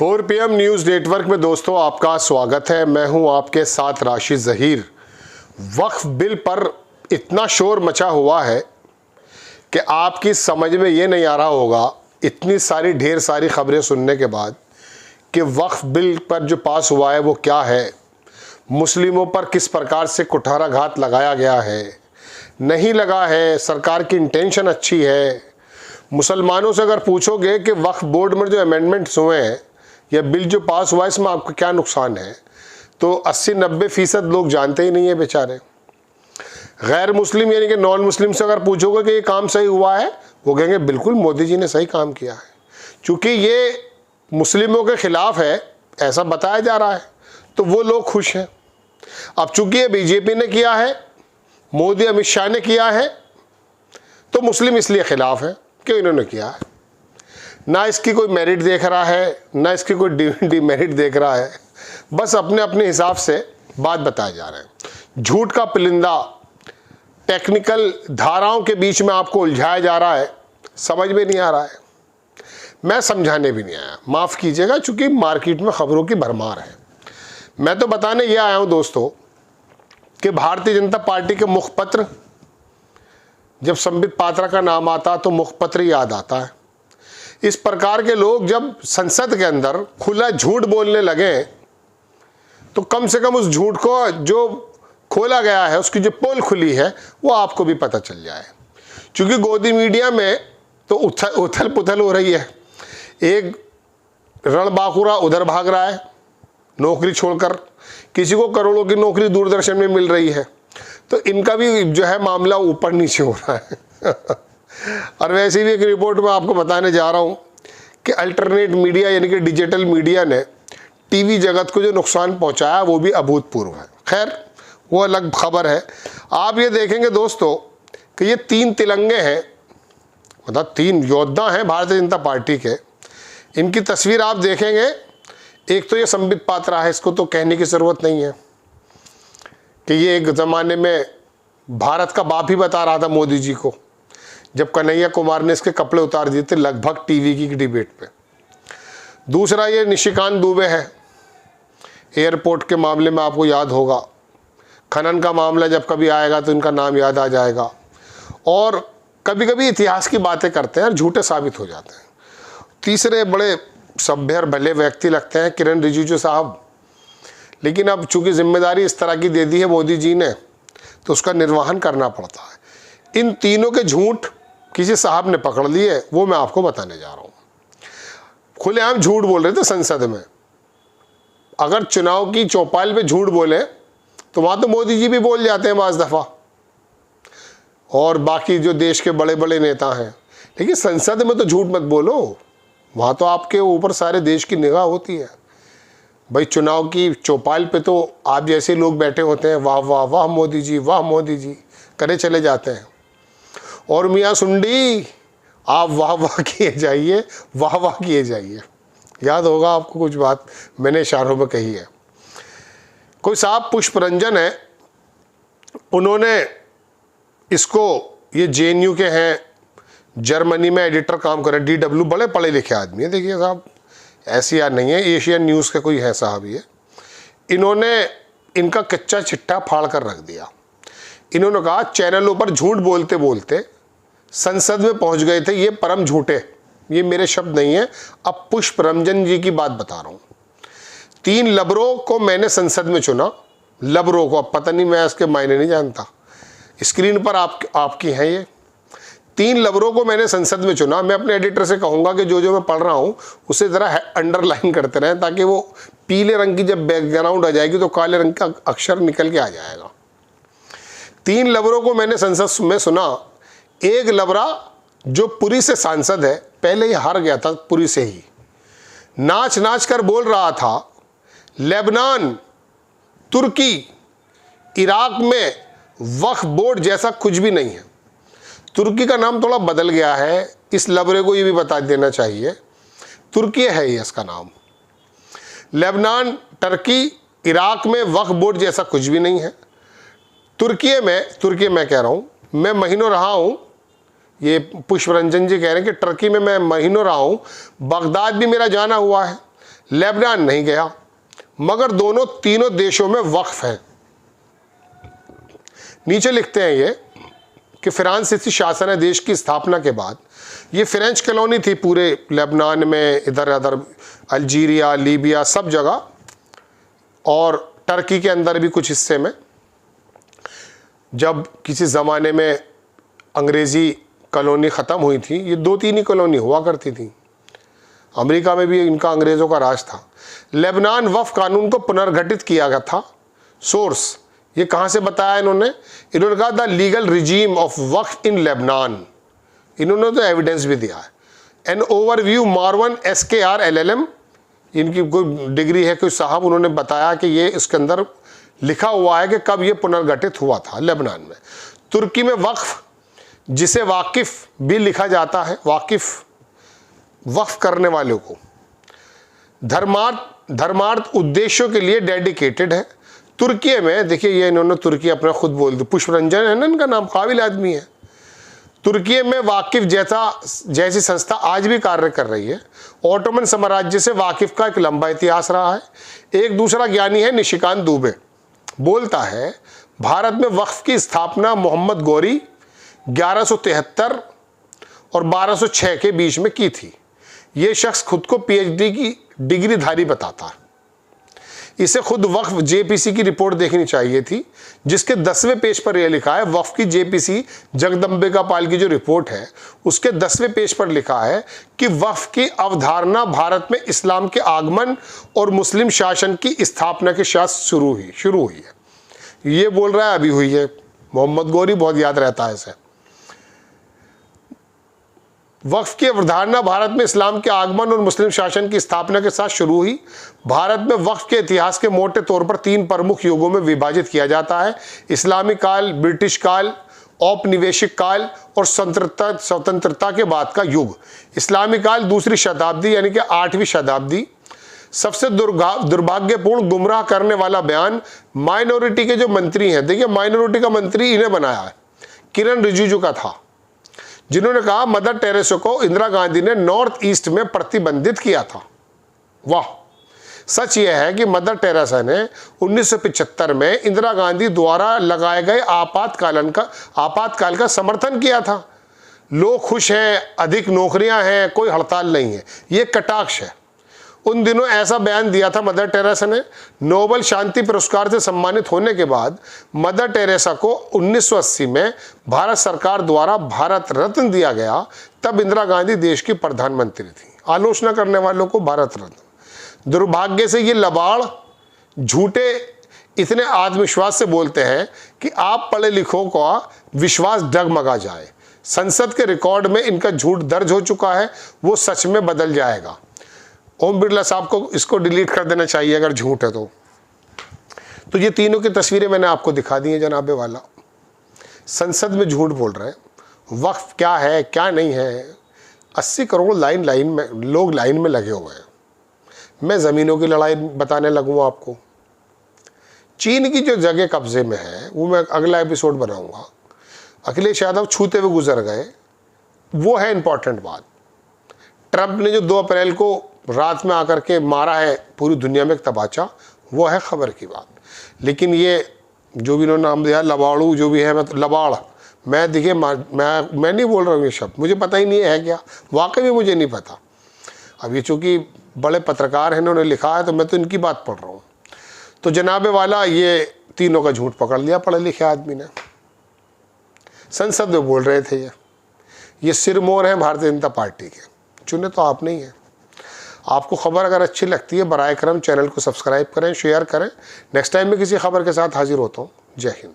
4 PM news network में दोस्तों आपका स्वागत है। मैं हूं आपके साथ राशिद ज़हीर। वक्फ बिल पर इतना शोर मचा हुआ है कि आपकी समझ में ये नहीं आ रहा होगा, इतनी सारी ढेर सारी खबरें सुनने के बाद, कि वक्फ बिल पर जो पास हुआ है वो क्या है, मुस्लिमों पर किस प्रकार से कुठाराघात लगाया गया है, नहीं लगा है, सरकार की इंटेंशन अच्छी है। मुसलमानों से अगर पूछोगे कि वक्फ बोर्ड में जो अमेंडमेंट्स हुए हैं या बिल जो पास हुआ है इसमें आपको क्या नुकसान है, तो 80-90% लोग जानते ही नहीं है बेचारे। गैर मुस्लिम यानी कि नॉन मुस्लिम से अगर पूछोगे कि ये काम सही हुआ है, वो कहेंगे बिल्कुल मोदी जी ने सही काम किया है, क्योंकि ये मुस्लिमों के खिलाफ है ऐसा बताया जा रहा है, तो वो लोग खुश हैं। अब चूंकि ये बीजेपी ने किया है, मोदी अमित शाह ने किया है, तो मुस्लिम इसलिए खिलाफ है कि इन्होंने किया है। ना इसकी कोई मेरिट देख रहा है, ना इसकी कोई डिमेरिट देख रहा है, बस अपने अपने हिसाब से बात बताए जा रहे हैं। झूठ का परिंदा टेक्निकल धाराओं के बीच में आपको उलझाया जा रहा है, समझ में नहीं आ रहा है। मैं समझाने भी नहीं आया, माफ़ कीजिएगा, चूँकि मार्केट में खबरों की भरमार है। मैं तो बताने ये आया हूँ दोस्तों कि भारतीय जनता पार्टी के मुखपत्र, जब संबित पात्रा का नाम आता तो मुखपत्र याद आता है। इस प्रकार के लोग जब संसद के अंदर खुला झूठ बोलने लगे, तो कम से कम उस झूठ को जो खोला गया है, उसकी जो पोल खुली है, वो आपको भी पता चल जाए। क्योंकि गोदी मीडिया में तो उथल पुथल हो रही है। एक रणबांकुरा उधर भाग रहा है नौकरी छोड़कर, किसी को करोड़ों की नौकरी दूरदर्शन में मिल रही है, तो इनका भी जो है मामला ऊपर नीचे हो रहा है। और वैसे भी एक रिपोर्ट में आपको बताने जा रहा हूँ कि अल्टरनेट मीडिया यानी कि डिजिटल मीडिया ने टीवी जगत को जो नुकसान पहुँचाया वो भी अभूतपूर्व है। खैर वो अलग खबर है। आप ये देखेंगे दोस्तों कि ये 3 तिरंगे हैं, मतलब 3 योद्धा हैं भारतीय जनता पार्टी के। इनकी तस्वीर आप देखेंगे, एक तो ये संबित पात्रा है, इसको तो कहने की ज़रूरत नहीं है कि ये एक ज़माने में भारत का बाप ही बता रहा था मोदी जी को, जब कन्हैया कुमार ने इसके कपड़े उतार दिए थे लगभग टीवी की डिबेट पे। दूसरा ये निशिकांत दुबे है, एयरपोर्ट के मामले में आपको याद होगा, खनन का मामला जब कभी आएगा तो इनका नाम याद आ जाएगा। और कभी कभी इतिहास की बातें करते हैं और झूठे साबित हो जाते हैं। तीसरे बड़े सभ्य और भले व्यक्ति लगते हैं किरण रिजिजू साहब, लेकिन अब चूंकि जिम्मेदारी इस तरह की दे दी है मोदी जी ने, तो उसका निर्वहन करना पड़ता है। इन तीनों के झूठ किसी साहब ने पकड़ लिए, वो मैं आपको बताने जा रहा हूँ। खुलेआम झूठ बोल रहे थे संसद में। अगर चुनाव की चौपाल पे झूठ बोले तो वहाँ तो मोदी जी भी बोल जाते हैं बाज़ दफ़ा, और बाकी जो देश के बड़े बड़े नेता हैं, लेकिन संसद में तो झूठ मत बोलो, वहाँ तो आपके ऊपर सारे देश की निगाह होती है। भाई चुनाव की चौपाल पे तो आप जैसे लोग बैठे होते हैं, वाह वाह वाह मोदी जी, वाह मोदी जी करे चले जाते हैं, और मियाँ सुंडी आप वाह वाह किए जाइए, वाह वाह किए जाइए। याद होगा आपको कुछ बात मैंने इशारों में कही है। कोई साहब पुष्परंजन है, उन्होंने इसको, ये JNU के हैं, जर्मनी में एडिटर काम कर रहे, DW, बड़े पढ़े लिखे आदमी है। देखिए साहब, ऐसी यार नहीं है, एशियन न्यूज़ के कोई है साहब ये। इन्होंने इनका कच्चा चिट्ठा फाड़ कर रख दिया। इन्होंने कहा चैनलों पर झूठ बोलते बोलते संसद में पहुंच गए थे ये परम झूठे। ये मेरे शब्द नहीं है, अब पुष्परंजन जी की बात बता रहा हूँ। 3 लबरों को मैंने संसद में चुना, लबरों को, अब पता नहीं, मैं इसके मायने नहीं जानता, स्क्रीन पर आपकी हैं ये 3 लबरों को मैंने संसद में चुना। मैं अपने एडिटर से कहूँगा कि जो जो मैं पढ़ रहा हूँ उसे ज़रा अंडरलाइन करते रहें, ताकि वो पीले रंग की जब बैकग्राउंड आ जाएगी तो काले रंग का अक्षर निकल के आ जाएगा। 3 लबरों को मैंने संसद में सुना। एक लबरा जो पुरी से सांसद है, पहले ही हार गया था पुरी से ही, नाच नाच कर बोल रहा था लेबनान, तुर्की, इराक में वक्फ बोर्ड जैसा कुछ भी नहीं है। तुर्की का नाम थोड़ा बदल गया है, इस लबरे को ये भी बता देना चाहिए, तुर्की है ये इसका नाम। लेबनान, टर्की, इराक में वक्फ बोर्ड जैसा कुछ भी नहीं है। तुर्की में कह रहा हूँ, मैं महीनों रहा हूँ, ये पुष्परंजन जी कह रहे हैं कि टर्की में मैं महीनों रहा हूँ, बगदाद भी मेरा जाना हुआ है, लेबनान नहीं गया, मगर दोनों तीनों देशों में वक्फ है। नीचे लिखते हैं ये कि फ्रांसीसी शासनादेश की स्थापना के बाद ये फ्रेंच कॉलोनी थी पूरे लेबनान में, इधर उधर अल्जीरिया, लीबिया, सब जगह, और टर्की के अंदर भी कुछ हिस्से में। जब किसी ज़माने में अंग्रेज़ी कॉलोनी ख़त्म हुई थी, ये 2-3 ही कॉलोनी हुआ करती थी। अमेरिका में भी इनका अंग्रेज़ों का राज था। लेबनान वक्फ कानून को पुनर्गठित किया गया था। सोर्स ये कहाँ से बताया इन्होंने कहा the legal regime of Waqf in Lebanon. इन्होंने तो एविडेंस भी दिया है। An overview Mervyn SKR LLM, इनकी कोई डिग्री है कोई साहब, उन्होंने बताया कि ये इसके अंदर लिखा हुआ है कि कब ये पुनर्गठित हुआ था लेबनान में। तुर्की में वक्फ, जिसे वाकिफ भी लिखा जाता है, वाकिफ वक्फ करने वालों को, धर्मार्थ उद्देश्यों के लिए डेडिकेटेड है। तुर्की में देखिए, ये इन्होंने तुर्की अपना खुद बोल दिया, पुष्परंजन है ना इनका नाम, काबिल आदमी है। तुर्की में वाकिफ जैसी संस्था आज भी कार्य कर रही है। ओटोमन साम्राज्य से वाकिफ का एक लंबा इतिहास रहा है। एक दूसरा ज्ञानी है निशिकांत दुबे, बोलता है भारत में वक्फ की स्थापना मोहम्मद गौरी 1173 और 1206 के बीच में की थी। ये शख्स खुद को PhD की डिग्रीधारी बताता है। इसे खुद वक्फ JPC की रिपोर्ट देखनी चाहिए थी, जिसके 10वें पेज पर यह लिखा है, वक्फ की JPC जगदम्बिका पाल की जो रिपोर्ट है उसके 10वें पेज पर लिखा है कि वक्फ की अवधारणा भारत में इस्लाम के आगमन और मुस्लिम शासन की स्थापना के साथ शुरू हुई है। ये बोल रहा है अभी हुई है। मोहम्मद गौरी बहुत याद रहता है इसे। वक्फ की अवधारणा भारत में इस्लाम के आगमन और मुस्लिम शासन की स्थापना के साथ शुरू हुई। भारत में वक्फ के इतिहास के मोटे तौर पर 3 प्रमुख युगों में विभाजित किया जाता है: इस्लामी काल, ब्रिटिश काल, औपनिवेशिक काल और स्वतंत्रता के बाद का युग। इस्लामी काल 2री शताब्दी यानी कि 8वीं शताब्दी। सबसे दुर्भाग्यपूर्ण गुमराह करने वाला बयान माइनॉरिटी के जो मंत्री हैं, देखिए माइनॉरिटी का मंत्री इन्हें बनाया है, किरण रिजिजू का था, जिन्होंने कहा मदर टेरेसा को इंदिरा गांधी ने नॉर्थ ईस्ट में प्रतिबंधित किया था। वाह! सच यह है कि मदर टेरेसा ने 1975 में इंदिरा गांधी द्वारा लगाए गए आपातकाल का समर्थन किया था। लोग खुश हैं, अधिक नौकरियां हैं, कोई हड़ताल नहीं है, ये कटाक्ष है। उन दिनों ऐसा बयान दिया था मदर टेरेसा ने। नोबेल शांति पुरस्कार से सम्मानित होने के बाद मदर टेरेसा को 1980 में भारत सरकार द्वारा भारत रत्न दिया गया। तब इंदिरा गांधी देश की प्रधानमंत्री थी। आलोचना करने वालों को भारत रत्न। दुर्भाग्य से ये लबाड़ झूठे इतने आत्मविश्वास से बोलते हैं कि आप पढ़े लिखों का विश्वास डगमगा जाए। संसद के रिकॉर्ड में इनका झूठ दर्ज हो चुका है, वो सच में बदल जाएगा। ओम बिरला साहब को इसको डिलीट कर देना चाहिए अगर झूठ है तो ये तीनों की तस्वीरें मैंने आपको दिखा दी हैं जनाबे वाला। संसद में झूठ बोल रहे हैं। वक्फ क्या है क्या नहीं है, 80 करोड़ लोग लाइन में लगे हुए हैं। मैं ज़मीनों की लड़ाई बताने लगूँ आपको। चीन की जो जगह कब्जे में है वो मैं अगला एपिसोड बनाऊँगा। अखिलेश यादव छूते हुए गुजर गए, वो है इम्पॉर्टेंट बात। ट्रंप ने जो 2 अप्रैल को रात में आकर के मारा है पूरी दुनिया में एक तबाचा, वो है खबर की बात। लेकिन ये जो भी इन्होंने नाम दिया लबाड़ू जो भी है, मैं लबाड़, मैं देखिए मैं नहीं बोल रहा हूँ ये शब्द, मुझे पता ही नहीं है क्या, वाकई में मुझे नहीं पता। अब ये चूँकि बड़े पत्रकार हैं, इन्होंने लिखा है तो मैं तो इनकी बात पढ़ रहा हूँ। तो जनाबे वाला ये तीनों का झूठ पकड़ लिया पढ़े लिखे आदमी ने। संसद में बोल रहे थे ये सिरमौर हैं भारतीय जनता पार्टी के, चुने तो आप नहीं हैं। आपको खबर अगर अच्छी लगती है बराए करम चैनल को सब्सक्राइब करें, शेयर करें। नेक्स्ट टाइम मैं किसी खबर के साथ हाजिर होता हूँ। जय हिंद।